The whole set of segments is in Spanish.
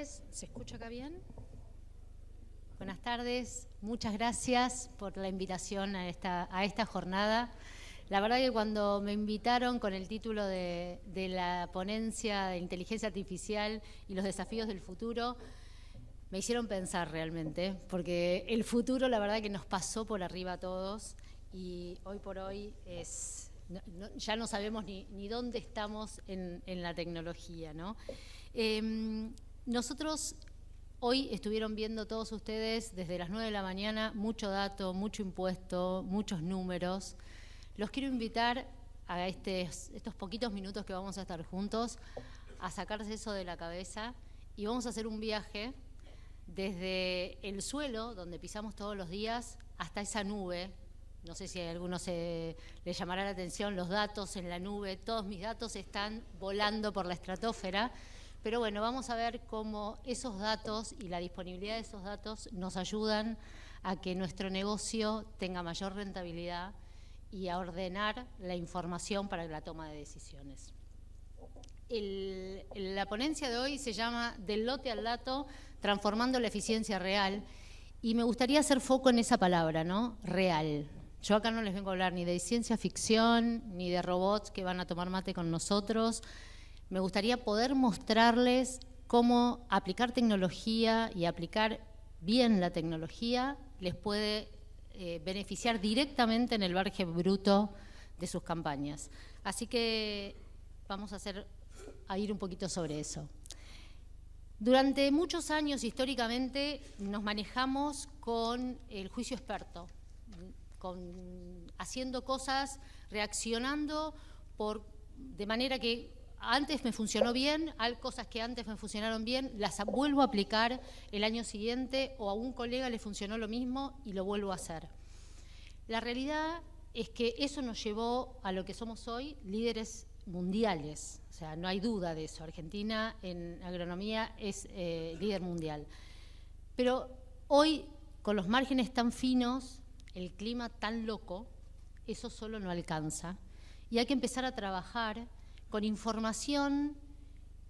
tardes. ¿Se escucha acá bien? Buenas tardes. Muchas gracias por la invitación a esta jornada. La verdad que cuando me invitaron con el título de la ponencia de inteligencia artificial y los desafíos del futuro, me hicieron pensar realmente, porque el futuro la verdad que nos pasó por arriba a todos y hoy por hoy ya no sabemos ni dónde estamos en la tecnología, ¿no? Nosotros hoy estuvieron viendo todos ustedes desde las 9 de la mañana mucho dato, mucho impuesto, muchos números. Los quiero invitar a estos poquitos minutos que vamos a estar juntos a sacarse eso de la cabeza y vamos a hacer un viaje desde el suelo, donde pisamos todos los días, hasta esa nube. No sé si a algunos le llamará la atención los datos en la nube. Todos mis datos están volando por la estratosfera. Pero bueno, vamos a ver cómo esos datos y la disponibilidad de esos datos nos ayudan a que nuestro negocio tenga mayor rentabilidad y a ordenar la información para la toma de decisiones. La ponencia de hoy se llama Del lote al dato, transformando la eficiencia real. Y me gustaría hacer foco en esa palabra, ¿no? Real. Yo acá no les vengo a hablar ni de ciencia ficción, ni de robots que van a tomar mate con nosotros. Me gustaría poder mostrarles cómo aplicar tecnología y aplicar bien la tecnología les puede beneficiar directamente en el margen bruto de sus campañas. Así que vamos a ir un poquito sobre eso. Durante muchos años, históricamente, nos manejamos con el juicio experto, haciendo cosas, reaccionando de manera que antes me funcionó bien, hay cosas que antes me funcionaron bien, las vuelvo a aplicar el año siguiente o a un colega le funcionó lo mismo y lo vuelvo a hacer. La realidad es que eso nos llevó a lo que somos hoy, líderes mundiales. O sea, no hay duda de eso. Argentina en agronomía es líder mundial. Pero hoy, con los márgenes tan finos, el clima tan loco, eso solo no alcanza. Y hay que empezar a trabajar con información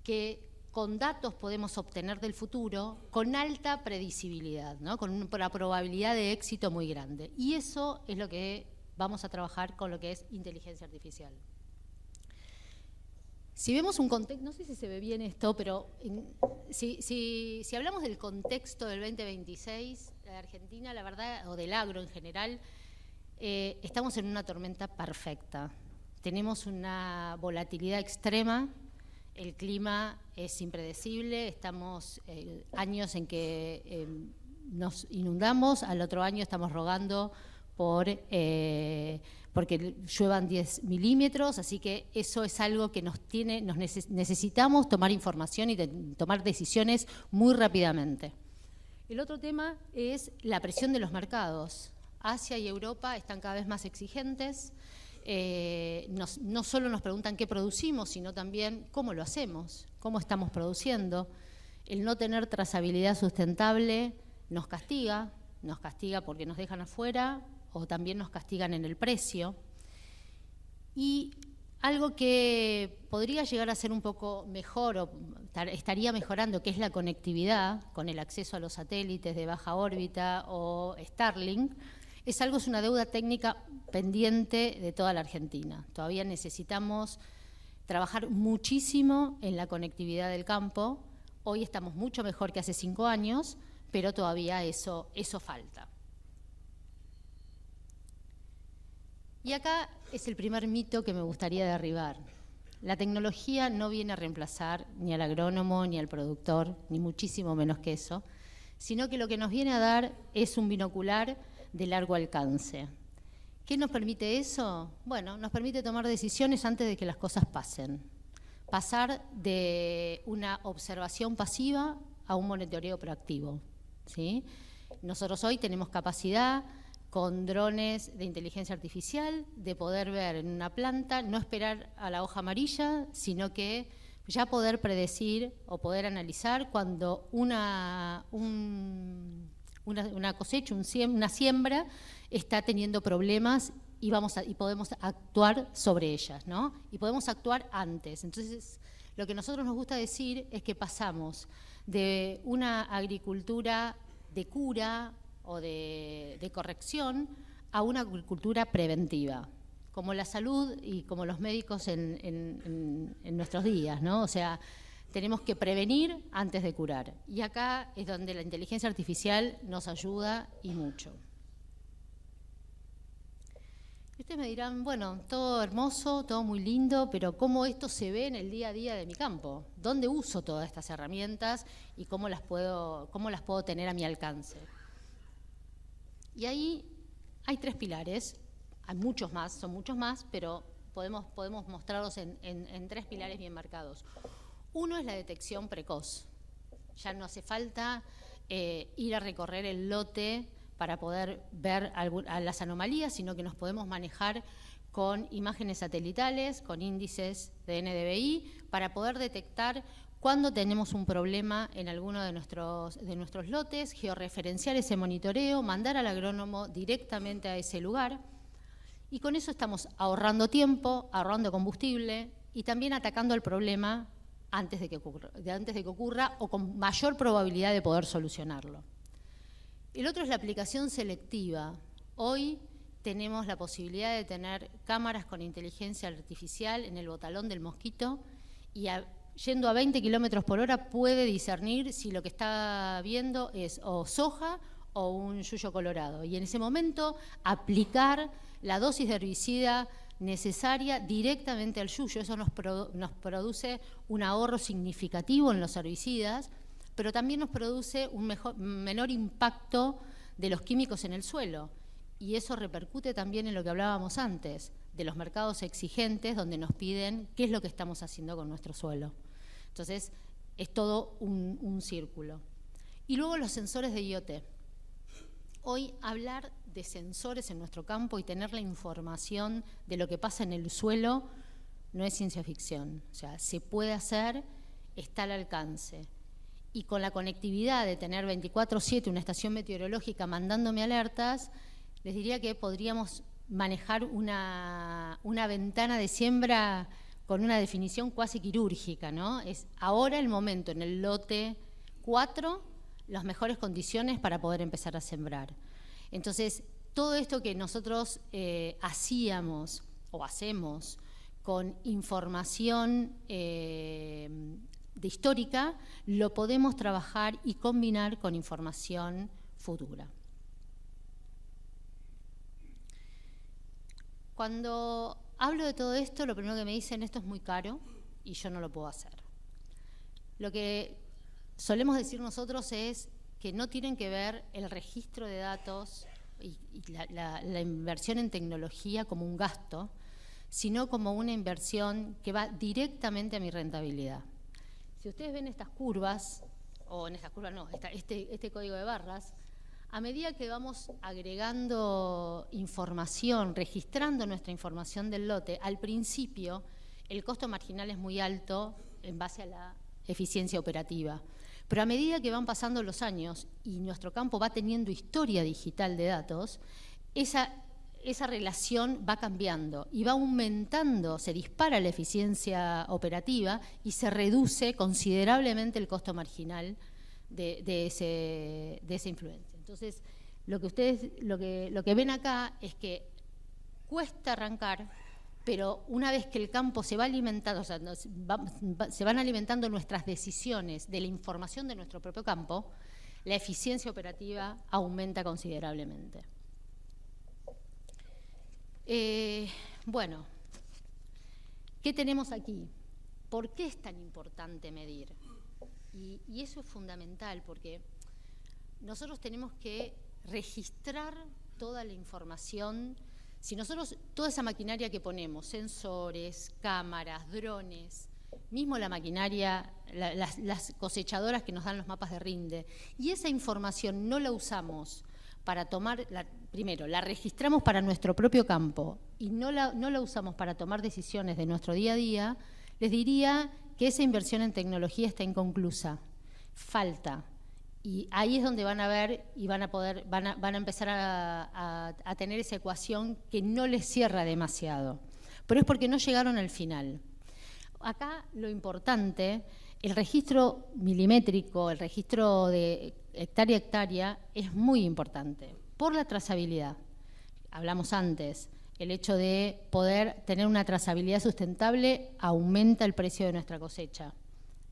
que con datos podemos obtener del futuro con alta predecibilidad, ¿no? Con una probabilidad de éxito muy grande. Y eso es lo que vamos a trabajar con lo que es inteligencia artificial. Si vemos un contexto, no sé si se ve bien esto, pero si hablamos del contexto del 2026, de Argentina, la verdad, o del agro en general, estamos en una tormenta perfecta. Tenemos una volatilidad extrema, el clima es impredecible, estamos años en que nos inundamos, al otro año estamos rogando porque lluevan 10 milímetros, así que eso es algo que necesitamos tomar información y tomar decisiones muy rápidamente. El otro tema es la presión de los mercados. Asia y Europa están cada vez más exigentes. No solo nos preguntan qué producimos, sino también cómo lo hacemos, cómo estamos produciendo. El no tener trazabilidad sustentable nos castiga porque nos dejan afuera o también nos castigan en el precio. Y algo que podría llegar a ser un poco mejor o estaría mejorando, que es la conectividad con el acceso a los satélites de baja órbita o Starlink, es una deuda técnica pendiente de toda la Argentina. Todavía necesitamos trabajar muchísimo en la conectividad del campo. Hoy estamos mucho mejor que hace 5 años, pero todavía eso falta. Y acá es el primer mito que me gustaría derribar. La tecnología no viene a reemplazar ni al agrónomo, ni al productor, ni muchísimo menos que eso, sino que lo que nos viene a dar es un binocular de largo alcance. ¿Qué nos permite eso? Bueno, nos permite tomar decisiones antes de que las cosas pasen. Pasar de una observación pasiva a un monitoreo proactivo, ¿sí? Nosotros hoy tenemos capacidad con drones de inteligencia artificial de poder ver en una planta, no esperar a la hoja amarilla, sino que ya poder predecir o poder analizar cuando una cosecha, una siembra está teniendo problemas y podemos actuar sobre ellas, ¿no? Y podemos actuar antes. Entonces, Lo que a nosotros nos gusta decir es que pasamos de una agricultura de cura o de corrección a una agricultura preventiva, como la salud y como los médicos en nuestros días, ¿no? O sea, tenemos que prevenir antes de curar. Y acá es donde la inteligencia artificial nos ayuda y mucho. Y ustedes me dirán, bueno, todo hermoso, todo muy lindo, pero ¿cómo esto se ve en el día a día de mi campo? ¿Dónde uso todas estas herramientas y cómo las puedo tener a mi alcance? Y ahí hay 3 pilares, hay muchos más, son muchos más, pero podemos mostrarlos en 3 pilares bien marcados. Uno es la detección precoz. Ya no hace falta ir a recorrer el lote para poder ver las anomalías, sino que nos podemos manejar con imágenes satelitales, con índices de NDVI, para poder detectar cuando tenemos un problema en alguno de nuestros lotes, georreferenciar ese monitoreo, mandar al agrónomo directamente a ese lugar, y con eso estamos ahorrando tiempo, ahorrando combustible y también atacando el problema antes de que ocurra o con mayor probabilidad de poder solucionarlo. El otro es la aplicación selectiva. Hoy tenemos la posibilidad de tener cámaras con inteligencia artificial en el botalón del mosquito y yendo a 20 kilómetros por hora puede discernir si lo que está viendo es o soja o un yuyo colorado. Y en ese momento aplicar la dosis de herbicida necesaria directamente al yuyo. Eso nos produce un ahorro significativo en los herbicidas, pero también nos produce un menor impacto de los químicos en el suelo. Y eso repercute también en lo que hablábamos antes, de los mercados exigentes, donde nos piden qué es lo que estamos haciendo con nuestro suelo. Entonces, es todo un círculo. Y luego los sensores de IoT. Hoy hablar de sensores en nuestro campo y tener la información de lo que pasa en el suelo no es ciencia ficción. O sea, se puede hacer, está al alcance. Y con la conectividad de tener 24/7 una estación meteorológica mandándome alertas, les diría que podríamos manejar una ventana de siembra con una definición cuasi quirúrgica, ¿no? Es ahora el momento, en el lote 4, las mejores condiciones para poder empezar a sembrar. Entonces, todo esto que nosotros hacíamos o hacemos con información de histórica, lo podemos trabajar y combinar con información futura. Cuando hablo de todo esto, lo primero que me dicen, esto es muy caro y yo no lo puedo hacer. Lo que solemos decir nosotros es que no tienen que ver el registro de datos y la inversión en tecnología como un gasto, sino como una inversión que va directamente a mi rentabilidad. Si ustedes ven estas curvas, o en estas curvas no, este código de barras, a medida que vamos agregando información, registrando nuestra información del lote, al principio el costo marginal es muy alto en base a la eficiencia operativa. Pero a medida que van pasando los años y nuestro campo va teniendo historia digital de datos, esa relación va cambiando y va aumentando, se dispara la eficiencia operativa y se reduce considerablemente el costo marginal de esa influencia. Entonces, lo que ven acá es que cuesta arrancar, pero una vez que el campo se va alimentando, o sea, se van alimentando nuestras decisiones de la información de nuestro propio campo, la eficiencia operativa aumenta considerablemente. Bueno, ¿qué tenemos aquí? ¿Por qué es tan importante medir? Y eso es fundamental porque nosotros tenemos que registrar toda la información. Si nosotros, toda esa maquinaria que ponemos, sensores, cámaras, drones, mismo la maquinaria, las cosechadoras que nos dan los mapas de rinde, y esa información no la usamos para tomar, primero, la registramos para nuestro propio campo y no la usamos para tomar decisiones de nuestro día a día, les diría que esa inversión en tecnología está inconclusa, falta. Y ahí es donde van a ver y van a empezar a tener esa ecuación que no les cierra demasiado. Pero es porque no llegaron al final. acá lo importante, el registro milimétrico, el registro de hectárea a hectárea es muy importante por la trazabilidad. Hablamos antes, el hecho de poder tener una trazabilidad sustentable aumenta el precio de nuestra cosecha.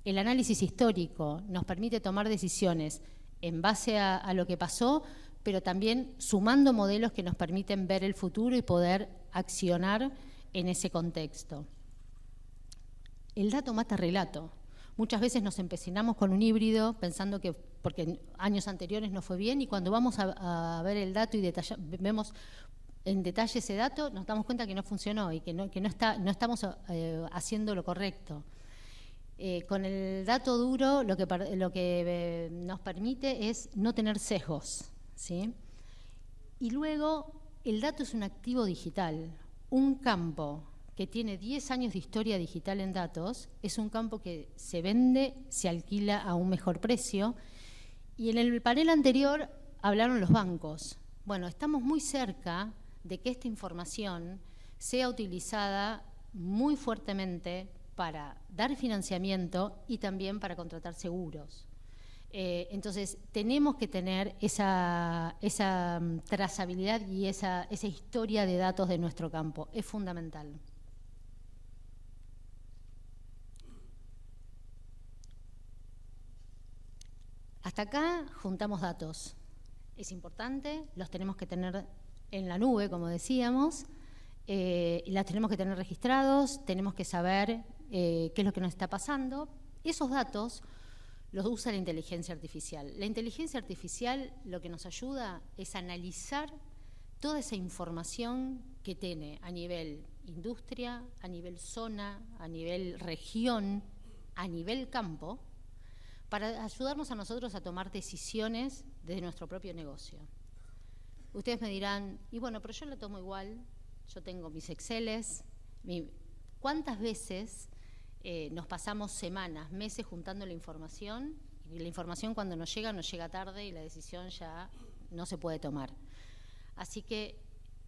El análisis histórico nos permite tomar decisiones en base a lo que pasó, pero también sumando modelos que nos permiten ver el futuro y poder accionar en ese contexto. El dato mata relato. Muchas veces nos empecinamos con un híbrido pensando que, porque en años anteriores no fue bien, y cuando vamos a ver el dato y vemos en detalle ese dato, nos damos cuenta que no funcionó y que no estamos haciendo lo correcto. Con el dato duro lo que nos permite es no tener sesgos, ¿sí? Y luego el dato es un activo digital. Un campo que tiene 10 años de historia digital en datos es un campo que se vende, se alquila a un mejor precio. Y en el panel anterior hablaron los bancos. Bueno, estamos muy cerca de que esta información sea utilizada muy fuertemente para dar financiamiento y también para contratar seguros. Entonces, tenemos que tener esa trazabilidad y esa historia de datos de nuestro campo. Es fundamental. Hasta acá juntamos datos. Es importante, los tenemos que tener en la nube, como decíamos, y las tenemos que tener registrados, tenemos que saber qué es lo que nos está pasando. Esos datos los usa la inteligencia artificial. La inteligencia artificial lo que nos ayuda es analizar toda esa información que tiene a nivel industria, a nivel zona, a nivel región, a nivel campo, para ayudarnos a nosotros a tomar decisiones desde nuestro propio negocio. Ustedes me dirán, y bueno, pero yo lo tomo igual, yo tengo mis Exceles, ¿cuántas veces nos pasamos semanas, meses juntando la información, y la información cuando nos llega tarde y la decisión ya no se puede tomar? Así que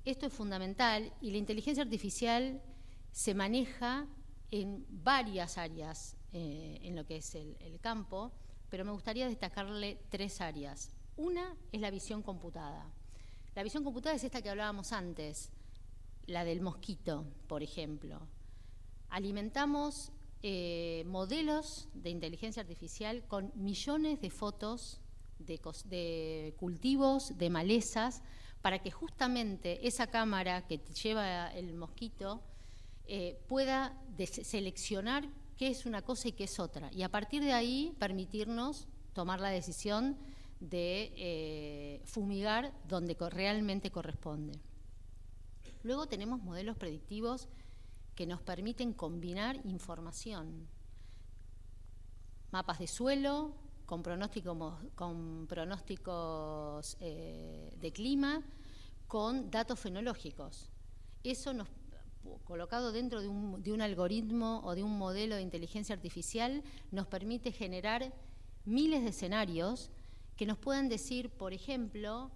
esto es fundamental y la inteligencia artificial se maneja en varias áreas en lo que es el campo, pero me gustaría destacarle 3 áreas. Una es la visión computada. La visión computada es esta que hablábamos antes, la del mosquito, por ejemplo. Alimentamos modelos de inteligencia artificial con millones de fotos de cultivos, de malezas, para que justamente esa cámara que lleva el mosquito pueda seleccionar qué es una cosa y qué es otra, y a partir de ahí permitirnos tomar la decisión de fumigar donde realmente corresponde. Luego tenemos modelos predictivos que nos permiten combinar información, mapas de suelo con pronósticos de clima, con datos fenológicos. Eso nos colocado dentro de un algoritmo o de un modelo de inteligencia artificial, nos permite generar miles de escenarios que nos puedan decir, por ejemplo,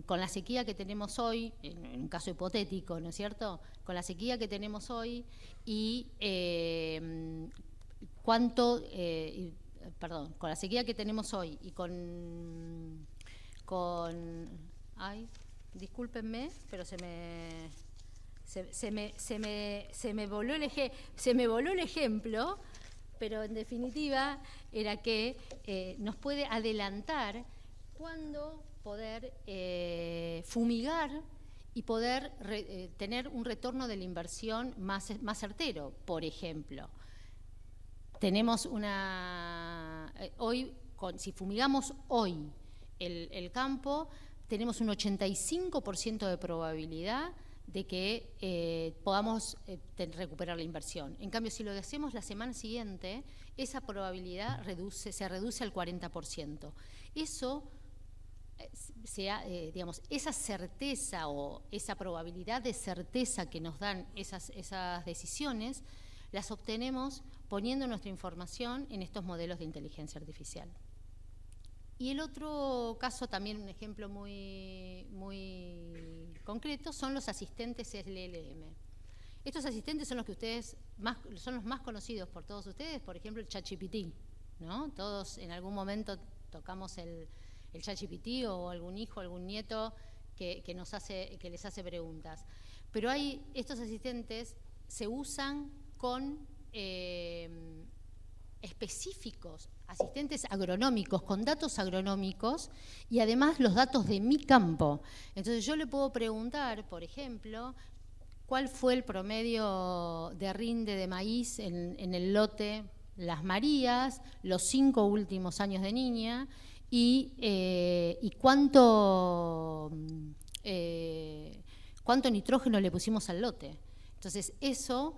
con la sequía que tenemos hoy, en un caso hipotético, ¿no es cierto?, con la sequía que tenemos hoy y con la sequía que tenemos hoy y ay, discúlpenme, pero se me voló el ejemplo, pero en definitiva era que nos puede adelantar cuándo poder fumigar y poder tener un retorno de la inversión más certero. Por ejemplo, tenemos si fumigamos hoy el campo, tenemos un 85% de probabilidad de que podamos recuperar la inversión. En cambio, si lo hacemos la semana siguiente, esa probabilidad se reduce al 40%. Eso, digamos, esa certeza o esa probabilidad de certeza que nos dan esas decisiones, las obtenemos poniendo nuestra información en estos modelos de inteligencia artificial. Y el otro caso, también un ejemplo muy concreto, son los asistentes LLM. Estos asistentes son los que ustedes son los más conocidos por todos ustedes, por ejemplo el ChatGPT, ¿no? Todos en algún momento tocamos el ChatGPT o algún hijo, algún nieto que les hace preguntas. Pero estos asistentes se usan con específicos, asistentes agronómicos, con datos agronómicos y además los datos de mi campo. Entonces yo le puedo preguntar, por ejemplo, ¿cuál fue el promedio de rinde de maíz en el lote Las Marías, los 5 últimos años de niña y cuánto nitrógeno le pusimos al lote? Entonces eso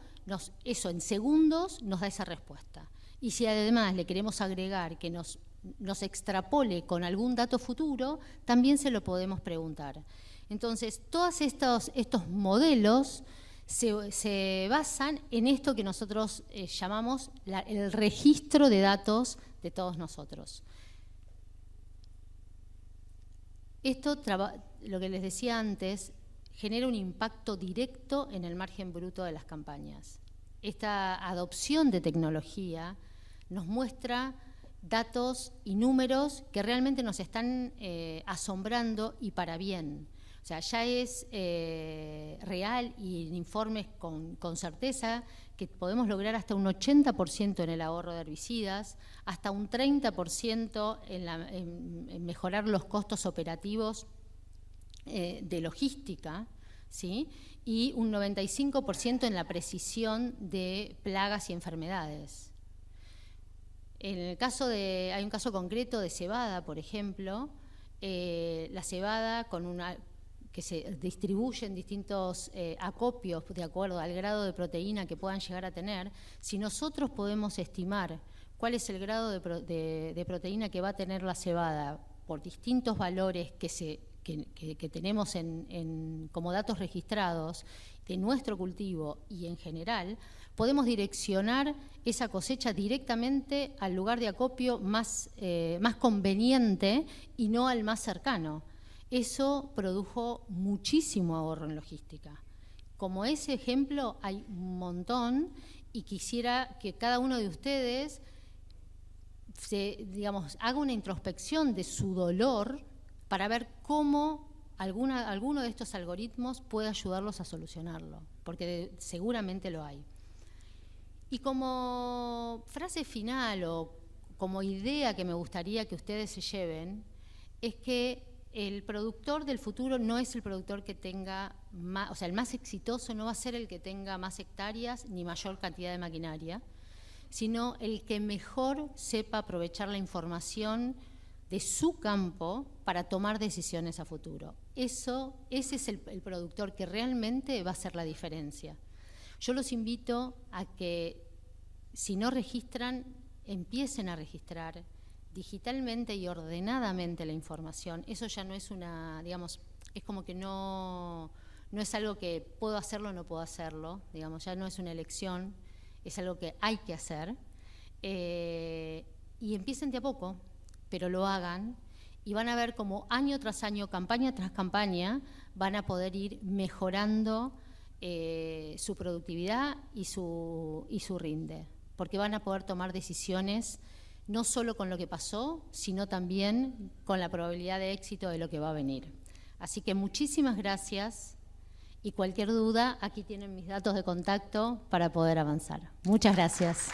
en segundos nos da esa respuesta. Y si además le queremos agregar que nos extrapole con algún dato futuro, también se lo podemos preguntar. Entonces, todos estos modelos se basan en esto que nosotros llamamos el registro de datos de todos nosotros. Esto, lo que les decía antes, genera un impacto directo en el margen bruto de las campañas. Esta adopción de tecnología nos muestra datos y números que realmente nos están asombrando y para bien. O sea, ya es real y en informes con certeza que podemos lograr hasta un 80% en el ahorro de herbicidas, hasta un 30% en mejorar los costos operativos de logística, ¿sí? Y un 95% en la precisión de plagas y enfermedades. Hay un caso concreto de cebada, por ejemplo, la cebada que se distribuye en distintos acopios de acuerdo al grado de proteína que puedan llegar a tener. Si nosotros podemos estimar cuál es el grado de proteína que va a tener la cebada por distintos valores que tenemos como datos registrados de nuestro cultivo y en general, podemos direccionar esa cosecha directamente al lugar de acopio más conveniente y no al más cercano. Eso produjo muchísimo ahorro en logística. Como ese ejemplo hay un montón y quisiera que cada uno de ustedes haga una introspección de su dolor para ver cómo alguno de estos algoritmos puede ayudarlos a solucionarlo, porque seguramente lo hay. Y como frase final o como idea que me gustaría que ustedes se lleven, es que el productor del futuro no es el productor que tenga más, o sea, el más exitoso no va a ser el que tenga más hectáreas ni mayor cantidad de maquinaria, sino el que mejor sepa aprovechar la información de su campo para tomar decisiones a futuro. Ese es el productor que realmente va a hacer la diferencia. Yo los invito a que, si no registran, empiecen a registrar digitalmente y ordenadamente la información. Eso ya no es es como que no es algo que puedo hacerlo o no puedo hacerlo, ya no es una elección, es algo que hay que hacer. Y empiecen de a poco, pero lo hagan y van a ver cómo año tras año, campaña tras campaña, van a poder ir mejorando su productividad y su rinde, porque van a poder tomar decisiones no solo con lo que pasó, sino también con la probabilidad de éxito de lo que va a venir. Así que muchísimas gracias y cualquier duda, aquí tienen mis datos de contacto para poder avanzar. Muchas gracias.